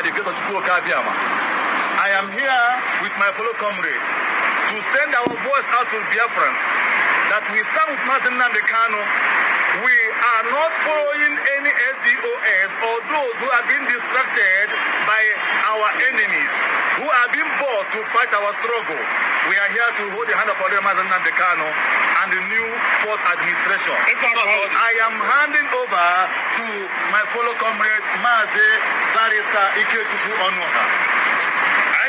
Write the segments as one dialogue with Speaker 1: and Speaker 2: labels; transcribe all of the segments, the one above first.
Speaker 1: by the grace of Biafra. I am here with my fellow comrade to send our voice out to Biafrans that we stand with Nnamdi Kanu. We are not following any SDOS or those who have been distracted by our enemies, who have been bought to fight our struggle. We are here to hold the hand of our Nnamdi Kanu and the new fourth administration. I am handing over to my fellow comrade, Mazi Barrister Ikechuku Onuha.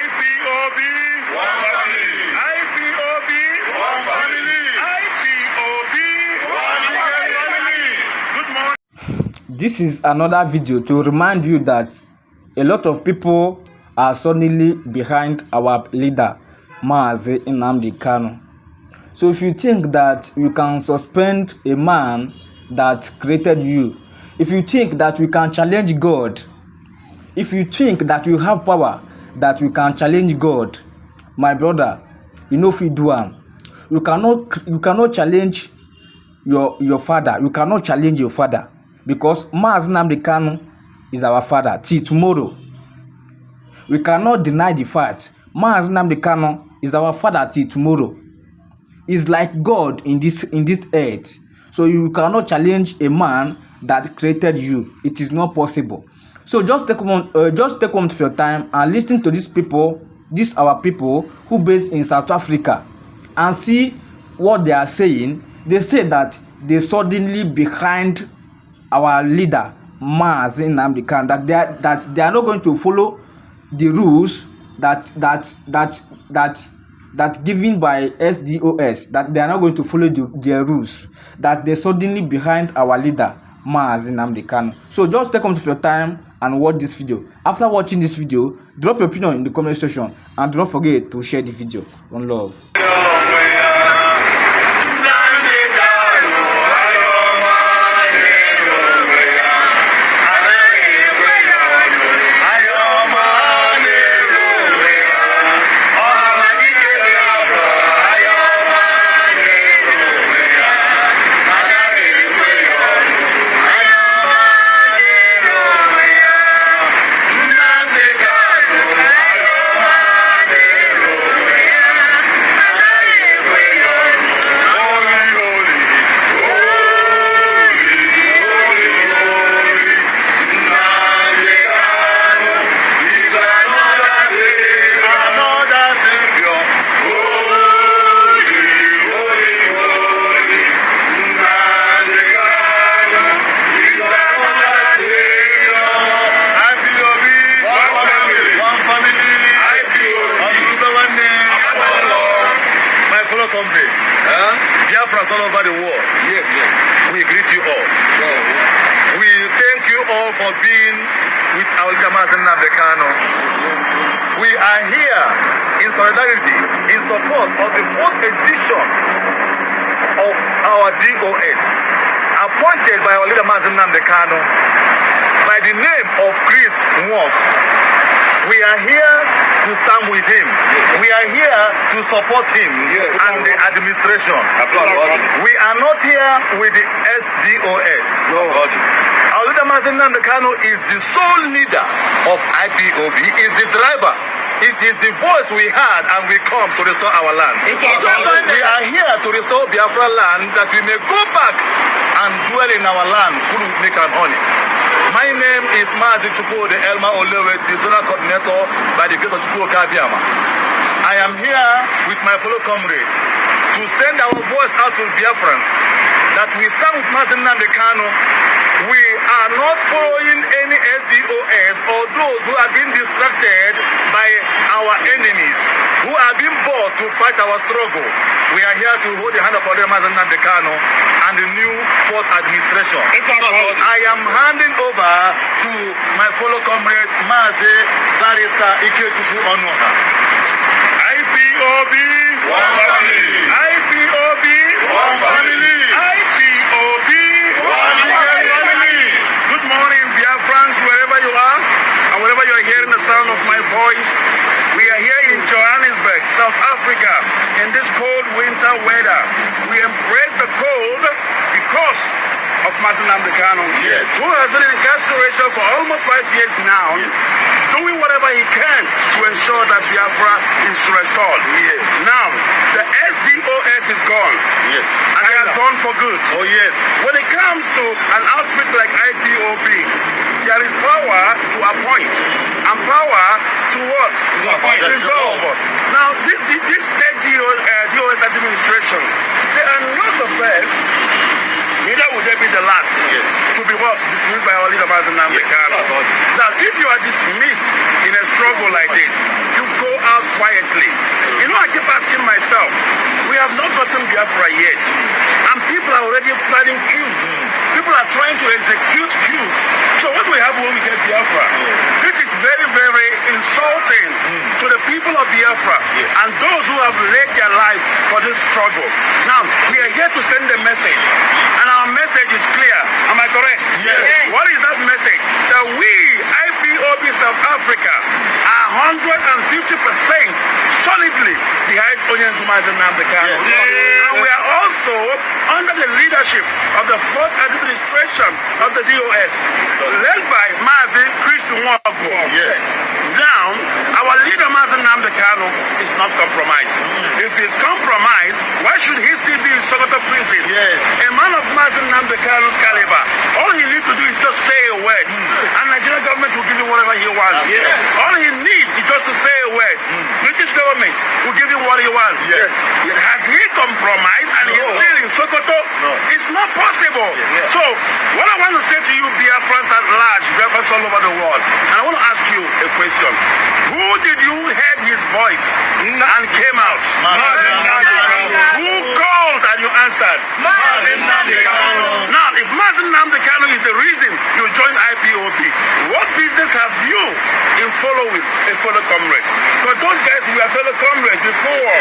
Speaker 1: IPOB, one family. IPOB, one family. IPOB, one family. Good morning.
Speaker 2: This is another video to remind you that a lot of people are suddenly behind our leader, Mazi Nnamdi Kanu. So if you think that you can suspend a man that created you, if you think that we can challenge God, if you think that you have power, that you can challenge God, my brother, you know if you do you cannot challenge your father. You cannot challenge your father because Mazi Nnamdi Kanu is our father till tomorrow. We cannot deny the fact Mazi Nnamdi Kanu is our father till tomorrow. He's like God in this earth. So you cannot challenge a man that created you. It is not possible. So just take one of your time and listen to these people, our people who based in South Africa, and see what they are saying. They say that they suddenly behind our leader Mazi Nnamdi Kanu, that they are not going to follow the rules that given by SDOS, that they are not going to follow their rules, that they suddenly behind our leader Mazi Nnamdi Kanu. So just take your time and watch this video. After watching this video, drop your opinion in the comment section and do not forget to share the video. One love. Biafra all over the world. Yes. We greet you all. We thank you all for being with our leader Mazi Nnamdi Kanu. We are here in solidarity, in support of the fourth edition of our DOS, appointed by our leader Mazi Nnamdi Kanu by the name of Chris Mwok. We are here to stand with him. We are here to support him and the administration. We are not here with the SDOS. Our leader Mazi Nnamdi Kanu is the sole leader of IPOB. He is the driver. It is the voice we had, and we come to restore our land. We are here to restore Biafra land, that we may go back and dwell in our land full of milk and honey. My name is Mazi Chukwu the Elma Olewe, the zonal coordinator by the grace of Biafra. I am here with my fellow comrade to send our voice out to Biafrans that we stand with Mazi Nnamdi Kanu. We are not following any SDOS or those who have been distracted by our enemies, who have been bought to fight our struggle. We are here to hold the hand of our Mazi Nnamdi Kanu and the new fourth administration. I am handing over to my fellow comrade, Mazi Barrister Ikechuku Onuha. IPOB, one family. IPOB, one family. IPOB, one family. Good morning, Biafrans, wherever you are, and wherever you are hearing the sound of my voice. We are here in Johannesburg, South Africa, in this cold winter weather. We embrace the cold because of Mazi Nnamdi Kanu, who has been in incarceration for almost 5 years now, doing
Speaker 1: ensure that Biafra is restored.
Speaker 2: Yes.
Speaker 1: Now, the SDOS is gone.
Speaker 2: Yes.
Speaker 1: And they are gone for good.
Speaker 2: Oh, yes.
Speaker 1: When it comes to an outfit like IPOB, there is power to appoint and power to what? Dissolve. Now, this DOS administration, they are not the first, neither will they be the last to be what? Dismissed by our leader, Nnamdi Kanu. Now, if you are dismissed in a struggle like this, you go out quietly. You know, I keep asking myself, we have not gotten Biafra yet, and people are already planning coups. People are trying to execute coups. So what we have when we get Biafra? This is very, very insulting to the people of Biafra and those who have laid their life for this struggle. Now, we are here to send a message, and our message is clear. Am I correct?
Speaker 2: Yes.
Speaker 1: What is that message? That we, IPOB South Africa, are 150% solidly behind Nnamdi Kanu. And we are also under the leadership of the fourth administration of the DOS, led by Mazi Christian Wago.
Speaker 2: Yes.
Speaker 1: Now, our leader, Nnamdi Kanu, is not compromised. If he's compromised, why should he still be in Sokoto prison?
Speaker 2: Yes.
Speaker 1: A man of Nnamdi Kanu's caliber, all he needs to do is just say a word, and Nigerian government will give him whatever he wants.
Speaker 2: Yes.
Speaker 1: All he needs is just to say a word. British government will give him what he wants.
Speaker 2: Yes.
Speaker 1: Has he compromised and he's still in Sokoto?
Speaker 2: No.
Speaker 1: It's not possible.
Speaker 2: Yes.
Speaker 1: So, what I want to say to you, Biafrans at large, Biafrans all over the world, and I want to ask you a question. Who did you hear his voice and came out? Who called and you answered? Now, if Nnamdi Kanu is the reason you joined IPOB, what business have you in following a fellow comrade? Because those guys were fellow comrades before.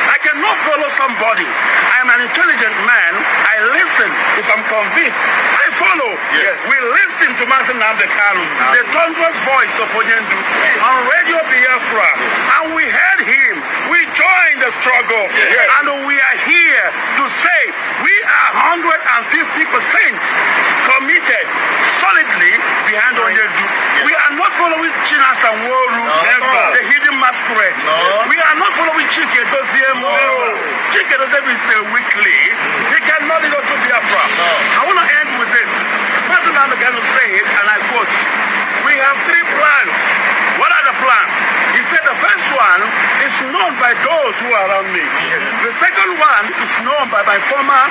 Speaker 1: I cannot follow somebody. I am an intelligent man. I listen. If I'm convinced, I follow.
Speaker 2: Yes.
Speaker 1: We listen to Nnamdi Kanu, the thunderous voice of Onyendu, on Radio Biafra, and we heard him. We joined the struggle, and we are here to say we are 150% committed solidly behind Onyendu. We are not following Chinas and Woru, the hidden masquerade. We are not following Chike Doziem. Chike Doziem is weekly. He cannot lead us to Biafra. I want to end with this. Nnamdi Kanu said, and I quote, we have three plans. What are the plans? He said the first one is known by those who are around me. The second one is known by my former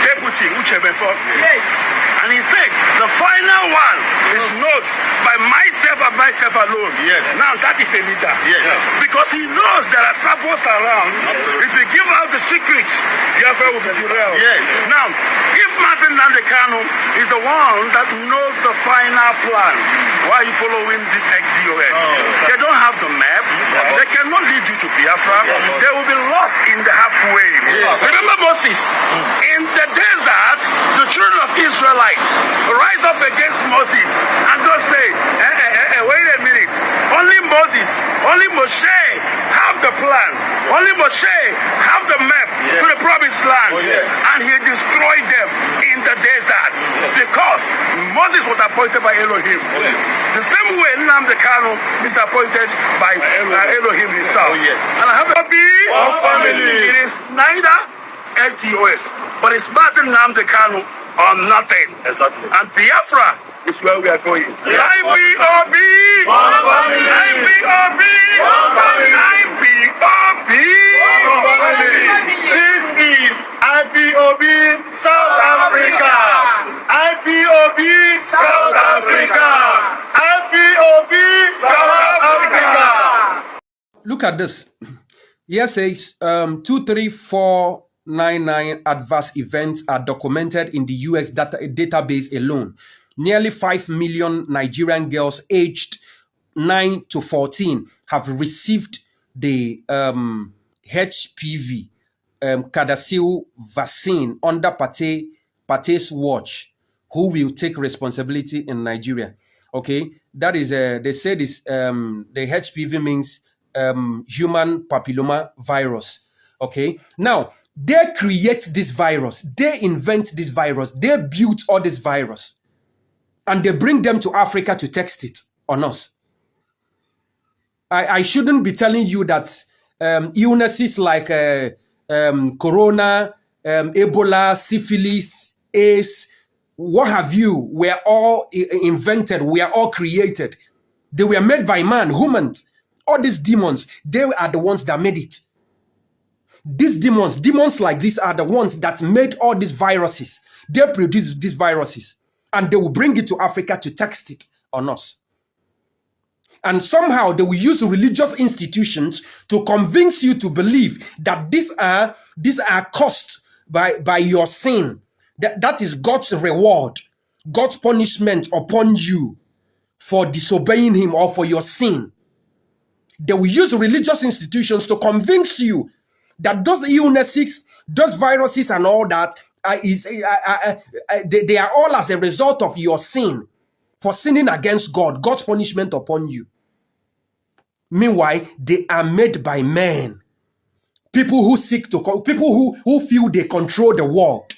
Speaker 1: deputy, Uchebefo.
Speaker 3: Yes.
Speaker 1: And he said the final one is known by myself and myself alone.
Speaker 2: Yes.
Speaker 1: Now that is a leader.
Speaker 2: Yes.
Speaker 1: Because he knows there are sabos around. If he give out the secrets, Biafra will be derailed.
Speaker 2: Yes.
Speaker 1: Now, if Nnamdi Kanu is the one that knows the final plan, why are you following this ex-DOS? They don't have the map. They cannot lead you to Biafra. They will be lost in the halfway. Remember Moses? In the desert, the children of Israelites rise up against Moses and just say, wait a minute. Only Moses, only Moshe have the plan. Only Moshe have the map to the promised land. And he destroyed them in the desert because Moses was appointed by Elohim. The same way Nnamdi Kanu is appointed by Elohim himself. And I have to be family. It is neither SDOS, but it's Nnamdi Kanu or nothing.
Speaker 2: Exactly.
Speaker 1: And Biafra is where we are going. IPOB! IPOB! IPOB!
Speaker 2: This is IPOB South Africa. IPOB South Africa. IPOB South Africa.
Speaker 4: Look at this. Here says 23499 adverse events are documented in the US database alone. Nearly 5 million Nigerian girls aged 9 to 14 have received the HPV Gardasil vaccine under Pate's watch. Who will take responsibility in Nigeria? Okay, that is they say this the HPV means human papilloma virus. Okay, now they create this virus, they invent this virus, they built all this virus, and they bring them to Africa to test it on us. I shouldn't be telling you that illnesses like corona, Ebola, syphilis, AIDS, what have you, were all invented, we are all created. They were made by man, humans. All these demons, they are the ones that made it. These demons like these are the ones that made all these viruses. They produce these viruses and they will bring it to Africa to test it on us. And somehow they will use religious institutions to convince you to believe that these are caused by your sin. That is God's reward, God's punishment upon you for disobeying him or for your sin. They will use religious institutions to convince you that those illnesses, those viruses and all that, they are all as a result of your sin, for sinning against God, God's punishment upon you. Meanwhile, they are made by men. People who who feel they control the world.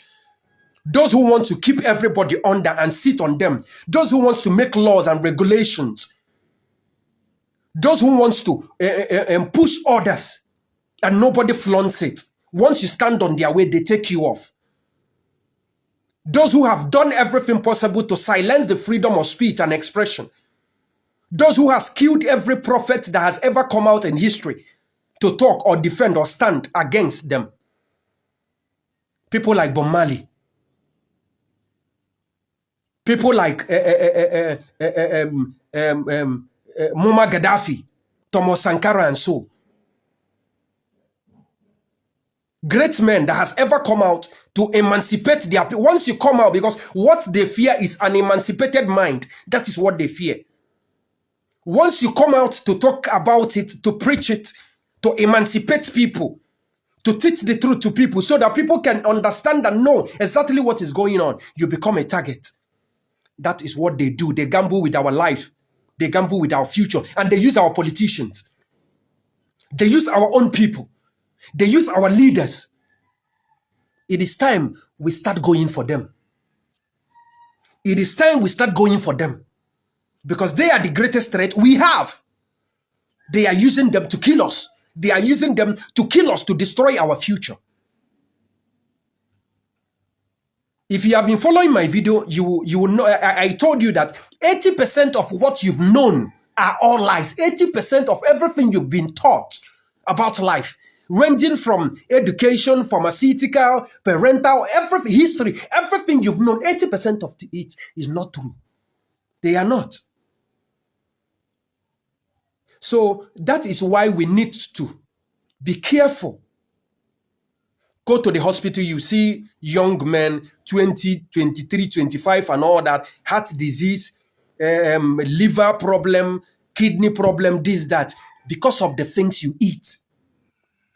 Speaker 4: Those who want to keep everybody under and sit on them. Those who want to make laws and regulations. Those who want to push orders and nobody flaunts it. Once you stand on their way, they take you off. Those who have done everything possible to silence the freedom of speech and expression. Those who has killed every prophet that has ever come out in history to talk or defend or stand against them. People like Bob Marley. People like Muammar Gaddafi, Thomas Sankara and so. Great men that has ever come out to emancipate their people. Once you come out, because what they fear is an emancipated mind. That is what they fear. Once you come out to talk about it, to preach it, to emancipate people, to teach the truth to people so that people can understand and know exactly what is going on, you become a target. That is what they do. They gamble with our life. They gamble with our future. And they use our politicians. They use our own people. They use our leaders. It is time we start going for them. It is time we start going for them. Because they are the greatest threat we have. They are using them to kill us. They are using them to kill us, to destroy our future. If you have been following my video, you will know. I told you that 80% of what you've known are all lies. 80% of everything you've been taught about life, ranging from education, pharmaceutical, parental, everything, history, everything you've known, 80% of it is not true. They are not. So that is why we need to be careful. Go to the hospital, you see young men, 20, 23, 25 and all that, heart disease, liver problem, kidney problem, this, that, because of the things you eat.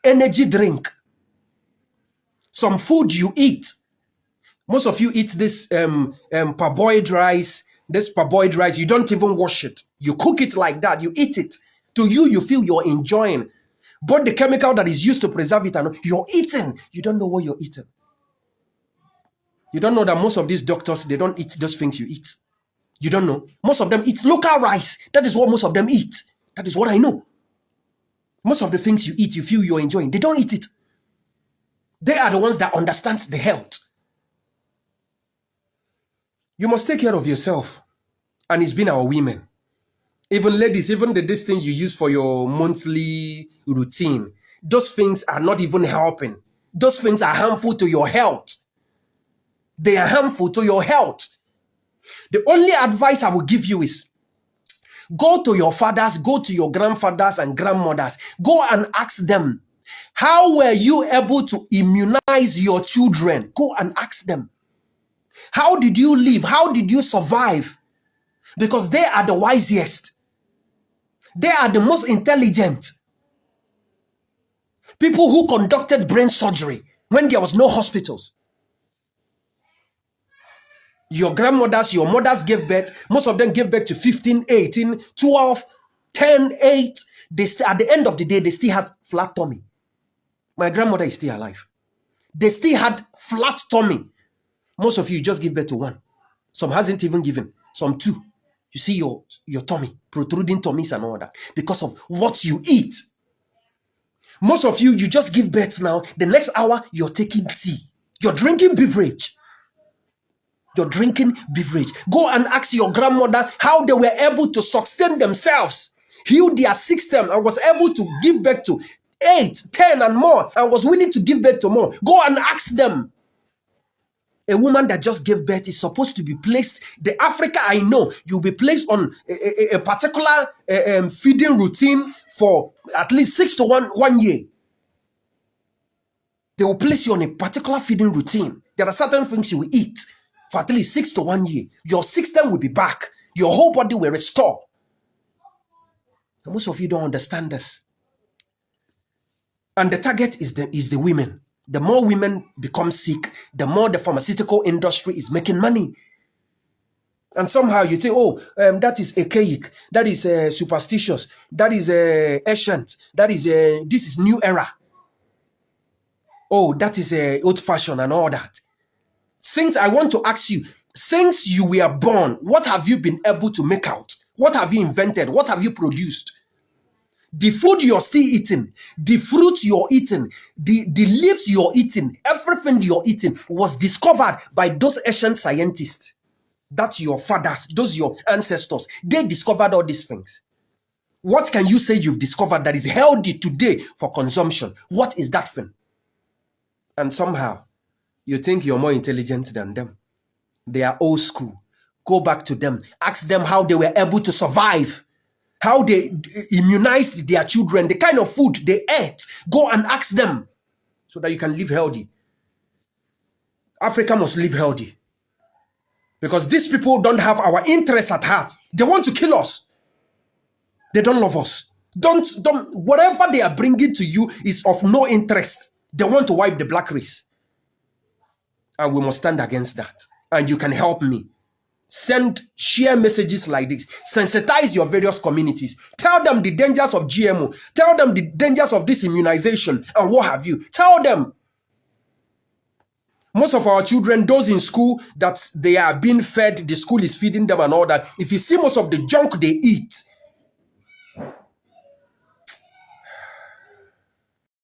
Speaker 4: Energy drink. Some food you eat. Most of you eat this parboiled rice, you don't even wash it. You cook it like that, you eat it. To you, you feel you're enjoying. But the chemical that is used to preserve it, and you're eating. You don't know what you're eating. You don't know that most of these doctors, they don't eat those things you eat. You don't know. Most of them eat local rice. That is what most of them eat. That is what I know. Most of the things you eat, you feel you're enjoying. They don't eat it. They are the ones that understand the health. You must take care of yourself. And it's been our women. Even ladies, even this thing you use for your monthly routine, those things are not even helping. Those things are harmful to your health. They are harmful to your health. The only advice I will give you is, go to your fathers, go to your grandfathers and grandmothers. Go and ask them, how were you able to immunize your children? Go and ask them. How did you live? How did you survive? Because they are the wisest. They are the most intelligent. People who conducted brain surgery when there was no hospitals. Your grandmothers, your mothers gave birth. Most of them gave birth to 15, 18, 12, 10, 8. At the end of the day, they still had flat tummy. My grandmother is still alive. They still had flat tummy. Most of you just give birth to one. Some hasn't even given. Some two. You see your tummy, protruding tummies and all that, because of what you eat. Most of you just give birth now. The next hour, you're taking tea. You're drinking beverage. You're drinking beverage. Go and ask your grandmother how they were able to sustain themselves, heal their system, and was able to give birth to 8, 10, and more, and was willing to give birth to more. Go and ask them. A woman that just gave birth is supposed to be placed, the Africa I know, you'll be placed on a particular feeding routine for at least 6 to 1 year. They will place you on a particular feeding routine. There are certain things you will eat for at least 6 to 1 year. Your system will be back. Your whole body will restore. And most of you don't understand this. And the target is the women. The more women become sick, the more the pharmaceutical industry is making money. And somehow you say, oh, that is archaic, that is superstitious, that is ancient, that is this is new era. Oh, that is old-fashioned and all that. Since I want to ask you, since you were born, what have you been able to make out? What have you invented? What have you produced? The food you're still eating, the fruit you're eating, the leaves you're eating, everything you're eating was discovered by those ancient scientists. That's your fathers, those your ancestors. They discovered all these things. What can you say you've discovered that is healthy today for consumption? What is that thing? And somehow, you think you're more intelligent than them. They are old school. Go back to them. Ask them how they were able to survive. How they immunized their children, the kind of food they ate. Go and ask them so that you can live healthy. Africa must live healthy. Because these people don't have our interests at heart. They want to kill us. They don't love us. Whatever they are bringing to you is of no interest. They want to wipe the black race. And we must stand against that. And you can help me. Share messages like this. Sensitize your various communities. Tell them the dangers of GMO. Tell them the dangers of this immunization and what have you. Tell them. Most of our children, those in school, that they are being fed, the school is feeding them and all that. If you see most of the junk they eat,